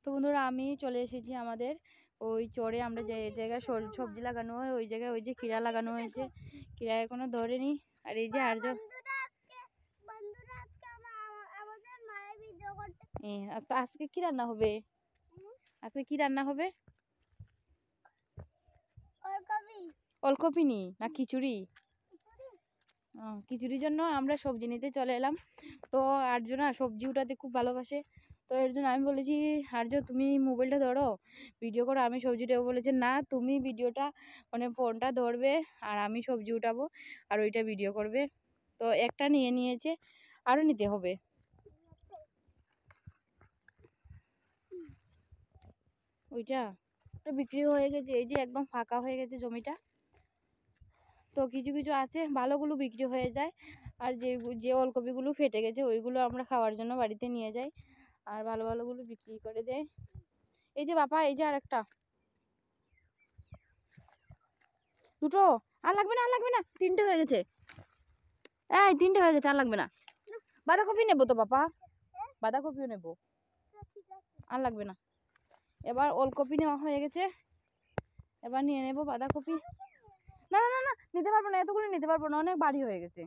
তো বন্ধুরা আমি চলে এসেছি আমাদের ওই চরে, আমরা যে জায়গায় সবজি লাগানো হয় ওই জায়গায় ওই যে কিরা লাগানো হয়েছে, কিরা এখনো ধরেনি। আর এই যে আর্য আজকে কি রান্না হবে? আজকে কি রান্না হবে? ওলকপি নি না খিচুড়ি? খিচুড়ির জন্য আমরা সবজি নিতে চলে এলাম। তো আর্য না সবজি উঠাতে খুব ভালোবাসে, তো এর জন্য আমি বলেছি আর্য তুমি মোবাইলটা ধরো ভিডিও করো, আমি সবজিটা। বলেছে না তুমি ভিডিওটা মানে ফোনটা ধরবে আর আমি সবজি উঠাবো আর ওইটা ভিডিও করবে। তো একটা নিয়ে নিয়েছে, আরও নিতে হবে। ওইটা তো বিক্রি হয়ে গেছে, এই যে একদম ফাঁকা হয়ে গেছে জমিটা। তো কিছু কিছু আছে ভালোগুলো বিক্রি হয়ে যায়, আর যে ওলকপিগুলো ফেটে গেছে ওইগুলো আমরা খাওয়ার জন্য বাড়িতে নিয়ে যাই, আর ভালো ভালোগুলো বিক্রি করে দেয়। এই যে বাবা, এই যে আরেকটা, দুটো। আর লাগবে না, আর লাগবে না, তিনটে হয়ে গেছে। এই তিনটে হয়ে গেছে, আর লাগবে না। বাঁধাকপি নেবো তো বাবা, বাঁধাকপিও নেবো, আর লাগবে না। এবার ওলকপি নেওয়া হয়ে গেছে, এবার নিয়ে নেবো বাঁধাকপি। না না না না, নিতে পারবো না, এতগুলো নিতে পারবো না, অনেক বাড়ি হয়ে গেছে।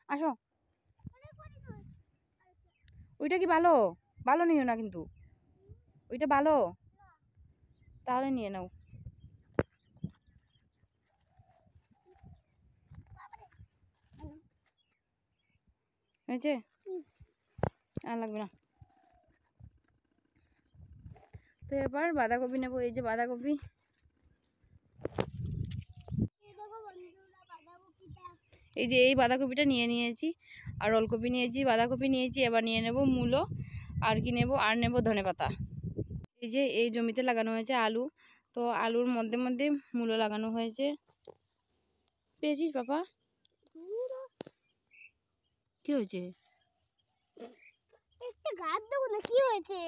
আসো। ওইটা কি ভালো? ভালো নিও না কিন্তু, ওইটা ভালো, তাহলে নিয়ে নাও। হয়েছে, আর লাগবে না। তো এবার বাঁধাকপি নেবো, এই যে বাঁধাকপি। এই যে এই বাঁধাকপিটা নিয়ে নিয়েছি, আর ওলকপি নিয়েছি, বাঁধাকপি নিয়েছি। এবার নিয়ে নেব মূলো, আর কি নেব, আর নেব ধনেপাতা। এই যে এই জমিতে লাগানো হয়েছে আলু, তো আলুর মধ্যে মধ্যে মূলো লাগানো হয়েছে। পেয়েছিস বাবা? কি হয়েছে? একটা গাছ দেবো না, কি হয়েছে?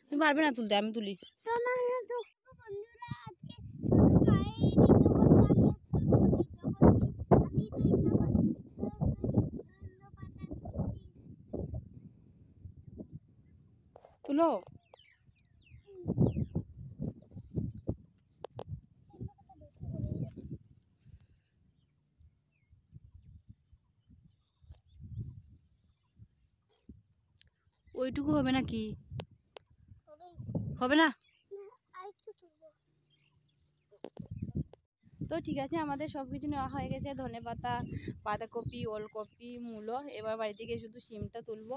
তুমি পারবে না তুলতে, আমি তুলি। তো না না তো বন্ধুরা, আজকে শুধু মায়ের ভিডিও করতে, আমি তো তুলো। ওইটুকু হবে নাকি? হবে না। তো ঠিক আছে, আমাদের সব কিছু নেওয়া হয়ে গেছে, ধনেপাতা, বাঁধাকপি, ওলকপি, মূলো। এবার বাড়ি থেকে শুধু শিমটা তুলবো,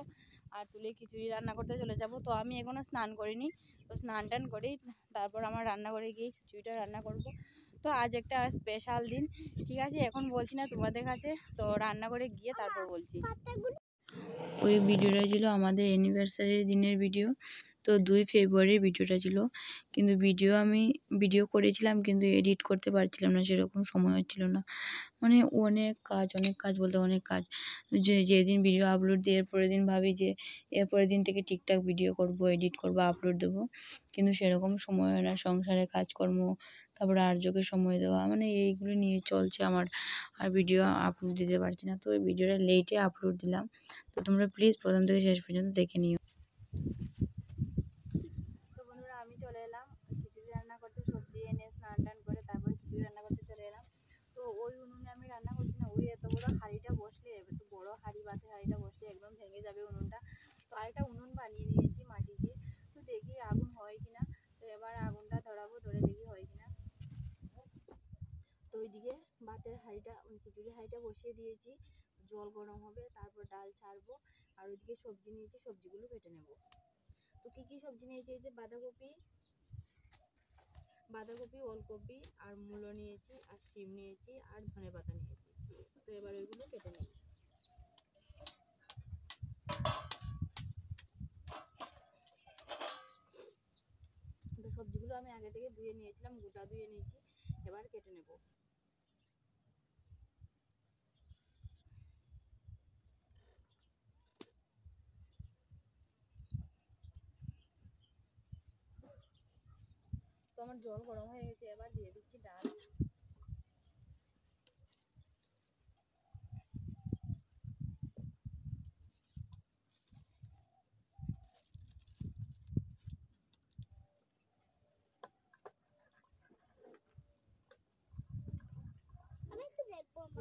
আর তুলে খিচুড়ি রান্না করতে চলে যাব। তো আমি এখনও স্নান করিনি, তো স্নান টান করেই তারপর আমার রান্নাঘরে গিয়ে খিচুড়িটা রান্না করব। তো আজ একটা স্পেশাল দিন, ঠিক আছে এখন বলছি না তোমাদের কাছে, তো রান্নাঘরে গিয়ে তারপর বলছি। ওই ভিডিওটা ছিল আমাদের অ্যানিভার্সারির দিনের ভিডিও, তো 2 ফেব্রুয়ারির ভিডিওটা ছিল। কিন্তু আমি ভিডিও করেছিলাম কিন্তু এডিট করতে পারছিলাম না, সেরকম সময় হচ্ছিল না। মানে অনেক কাজ বলতে অনেক কাজ। যেদিন ভিডিও আপলোড দিই এর পরের দিন ভাবি যে এরপরের দিন থেকে ঠিকঠাক ভিডিও করব, এডিট করব, আপলোড দেবো, কিন্তু সেরকম সময় হয় না। সংসারে কাজকর্ম, তারপরে আর্যকে সময় দেওয়া, মানে এইগুলো নিয়ে চলছে আমার, আর ভিডিও আপলোড দিতে পারছি না। তো ওই ভিডিওটা লেটে আপলোড দিলাম, তো তোমরা প্লিজ প্রথম থেকে শেষ পর্যন্ত দেখে নিও। তো বন্ধুরা আমি চলে এলাম খিচুড়ি রান্না করতে, সবজি এনে স্নান টান করে তারপর খিচুড়ি রান্না করতে চলে এলাম। তো ওই উনুনে আমি রান্না করছি না, ওই এত বড় হাঁড়িটা বসলে, এত বড় হাঁড়ি বাতের হাঁড়িটা বসলে একদম ভেঙে যাবে উনুনটা। তো আরেকটা উনুন বানিয়ে নিয়েছি মাটি দিয়ে, তো দেখি আগুন হয় কিনা। তো এবার আগুনটা ধরাবো, ধরে দেখি হয় কিনা। তো ওইদিকে ভাতের হাঁড়িটা, খিচুড়ি হাঁড়িটা বসিয়ে দিয়েছি, জল গরম হবে, তারপর ডাল ছাড়বো। আর ওইদিকে সবজি নিয়েছি, সবজিগুলো কেটে নেব। তো কি কি সবজি নিয়েছি, এই যে বাঁধাকপি, ওলকপি, আর মূলো নিয়েছি, আর শিম নিয়েছি, আর ধনেপাতা নিয়েছি। তো এবার ওইগুলো কেটে নিই। তো সবজিগুলো আমি আগে থেকে ধুয়ে নিয়েছিলাম, গোটা ধুয়ে নিয়েছি, এবার কেটে নেব। তো আমার জল গরম হয়ে গেছে, এবার দিয়ে দিচ্ছি ডাল।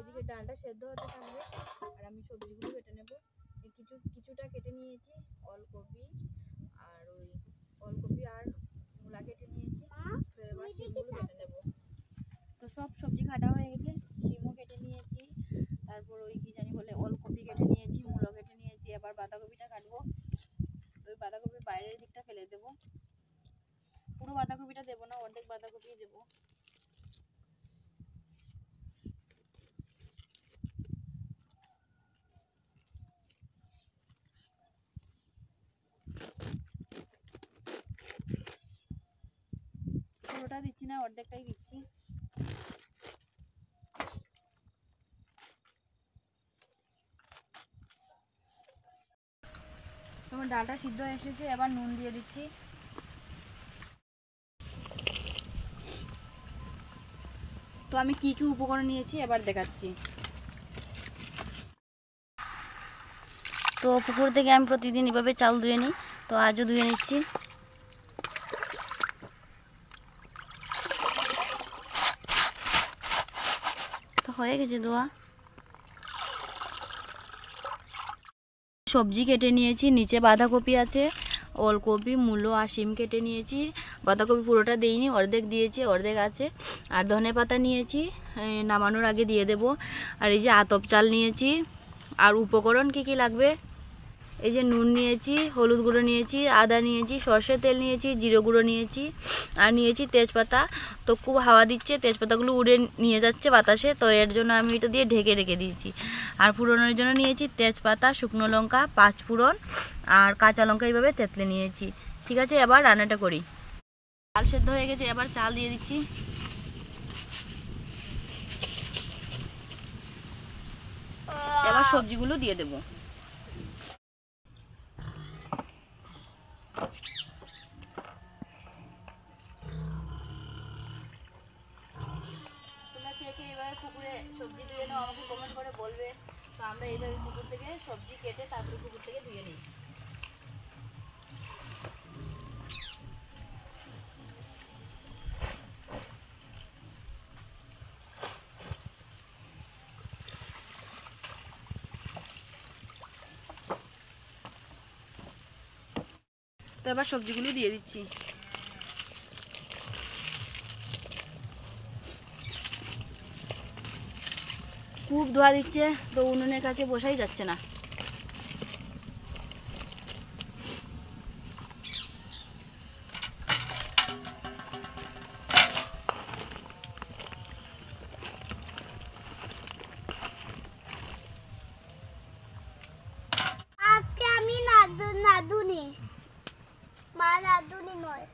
ওইদিকে ডালটা সেদ্ধ হতে থাকবে আর আমি সবজিগুলো কেটে নেব। কিছুটা কেটে নিয়েছি, ওলকপি আর ওলকপি আর মূলা কেটে নিয়েছি। তো এবার শিমগুলো কেটে নেব। তো সব সবজি কাটা হয়ে গেছে, শিমও কেটে নিয়েছি, তারপর কি জানি বলে ওলকপি কেটে নিয়েছি, মূলো কেটে নিয়েছি। এবার বাঁধাকপিটা কাটবো। তো ওই বাঁধাকপির বাইরের দিকটা ফেলে দেবো, পুরো বাঁধাকপিটা দেবো না, অর্ধেক বাঁধাকপি দেবো। পুরোটা দিচ্ছি না, অর্ধেকটাই দিচ্ছি। তোমার ডালটা সিদ্ধ এসেছে, এবার নুন দিয়ে দিচ্ছি। তো আমি কি কি উপকরণ নিয়েছি এবার দেখাচ্ছি। তো পুকুর থেকে আমি প্রতিদিন এভাবে চাল ধুয়ে নিই, তো আজও ধুয়ে নিচ্ছি। তো হয়ে গেছে ধোয়া। সবজি কেটে নিয়েছি, নিচে বাঁধাকপি আছে, ওলকপি, মূলো আর শিম কেটে নিয়েছি। বাঁধাকপি পুরোটা দিইনি, অর্ধেক দিয়েছি, অর্ধেক আছে। আর ধনেপাতা নিয়েছি, নামানোর আগে দিয়ে দেব। আর এই যে আতপ চাল নিয়েছি। আর উপকরণ কি কি লাগবে, এই যে নুন নিয়েছি, হলুদ গুঁড়ো নিয়েছি, আদা নিয়েছি, সর্ষের তেল নিয়েছি, জিরে গুঁড়ো নিয়েছি, আর নিয়েছি তেজপাতা। তো খুব হাওয়া দিচ্ছে, তেজপাতাগুলো উড়ে নিয়ে যাচ্ছে বাতাসে, তো এর জন্য আমি এটা দিয়ে ঢেকে রেখে দিয়েছি। আর ফোড়নের জন্য নিয়েছি তেজপাতা, শুকনো লঙ্কা, 5 ফোড়ন আর কাঁচা লঙ্কা এইভাবে থেতলে নিয়েছি। ঠিক আছে, এবার রান্নাটা করি। চাল সেদ্ধ হয়ে গেছে, এবার চাল দিয়ে দিচ্ছি। এবার সবজিগুলো দিয়ে দেবো। তোমরা কে কে এইভাবে পুকুরে সবজি ধুয়ে নাও আমাকে কমেন্ট করে বলবে। তো আমরা এইভাবে পুকুর থেকে সবজি কেটে তারপরে পুকুর থেকে ধুয়ে নিই। তো এবার সবজিগুলো দিয়ে দিচ্ছি। খুব ধোয়া দিচ্ছে, তো উনুনের কাছে বসাই যাচ্ছে না। আজকে আমি নাদুনি, মা নাদুনি নয়।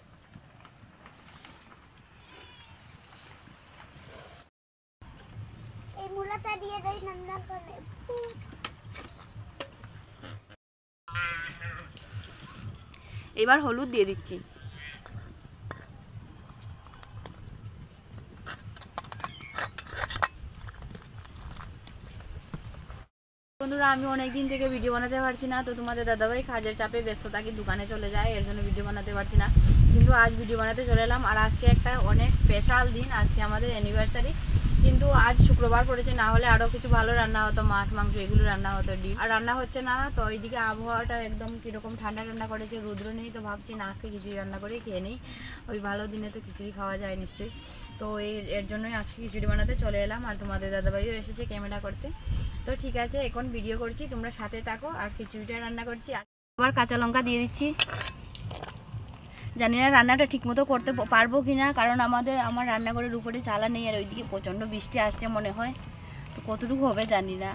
এই মূলাটা দিয়ে দেই রান্না করে। এবার হলুদ দিয়ে দিচ্ছি। বন্ধুরা, আমি অনেকদিন থেকে ভিডিও বানাতে পারছি না, তো তোমাদের দাদাভাই কাজের চাপে ব্যস্ত থাকি, দোকানে চলে যায়, এর জন্য ভিডিও বানাতে পারছি না। কিন্তু আজ ভিডিও বানাতে চলে এলাম। আর আজকে একটা অনেক স্পেশাল দিন, আজকে আমাদের অ্যানিভার্সারি। কিন্তু আজ শুক্রবার পড়েছে, না হলে আরও কিছু ভালো রান্না হতো, মাছ মাংস এগুলো রান্না হতো, ডিম। আর রান্না হচ্ছে না। তো ওইদিকে আবহাওয়াটা একদম কীরকম ঠান্ডা ঠান্ডা করেছে, রুদ্র নেই, তো ভাবছি না আজকে খিচুড়ি রান্না করে খেয়ে নিই। ওই ভালো দিনে তো খিচুড়ি খাওয়া যায় নিশ্চয়ই। তো এর জন্যই আজকে খিচুড়ি বানাতে চলে এলাম। আর তোমাদের দাদাভাইও এসেছে ক্যামেরা করতে। তো ঠিক আছে, এখন ভিডিও করছি, তোমরা সাথে থাকো। আর খিচুড়িটা রান্না করছি। আবার কাঁচা লঙ্কা দিয়ে দিচ্ছি। জানি না রান্নাটা ঠিকমতো করতে পারবো কি না, কারণ আমার রান্নাঘরের উপরে চালা নেই, আর ওইদিকে প্রচণ্ড বৃষ্টি আসছে মনে হয়। তো কতটুকু হবে জানি না।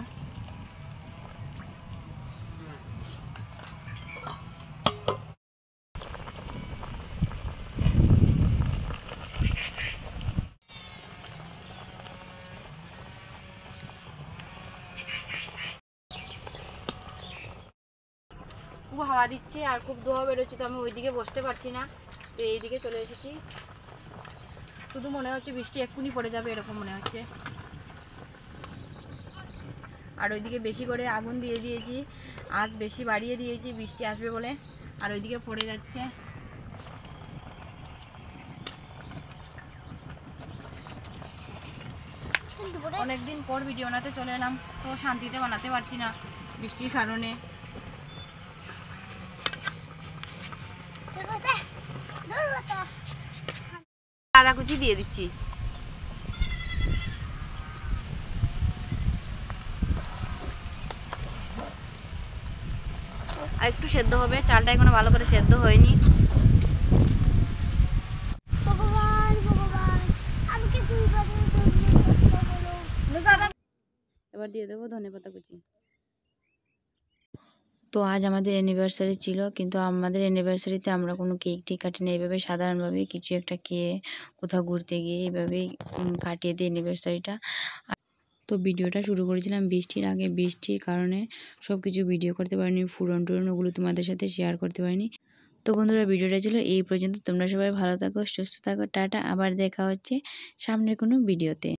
খুব হাওয়া দিচ্ছে আর খুব ধোঁয়া বেরোচ্ছে, তো আমি ওইদিকে বসতে পারছি না, তো এইদিকে চলে এসেছি। শুধু মনে হচ্ছে বৃষ্টি এক্ষুনি পড়ে যাবে, এরকম মনে হচ্ছে। আর ওইদিকে বেশি করে আগুন দিয়ে দিয়েছি, আঁচ বেশি বাড়িয়ে দিয়েছি বৃষ্টি আসবে বলে। আর ওইদিকে পড়ে যাচ্ছে। দুপুরে অনেকদিন পর ভিডিও বানাতে চলে এলাম, তো শান্তিতে বানাতে পারছি না বৃষ্টির কারণে। আদা কুচি দিয়ে দিচ্ছি। আর একটু সেদ্ধ হবে, চালটা এখনো ভালো করে সেদ্ধ হয়নি। ভগবান ভগবান আমাকে দুইবারে এবার দিয়ে দেবো ধনেপাতা কুচি। তো আজ আমাদের অ্যানিভার্সারি ছিল, কিন্তু আমাদের অ্যানিভার্সারিতে আমরা কোনো কেক টেক কাটি না, এইভাবে সাধারণভাবে কিছু একটা খেয়ে কোথাও ঘুরতে গিয়ে এইভাবেই কাটিয়ে দিই অ্যানিভার্সারিটা। তো ভিডিওটা শুরু করেছিলাম বৃষ্টির আগে, বৃষ্টির কারণে সব কিছু ভিডিও করতে পারিনি, ফুরন টুরন ওগুলো তোমাদের সাথে শেয়ার করতে পারিনি। তো বন্ধুরা, ভিডিওটা ছিল এই পর্যন্ত। তোমরা সবাই ভালো থাকো, সুস্থ থাকো, টাটা। আবার দেখা হচ্ছে সামনের কোনো ভিডিওতে।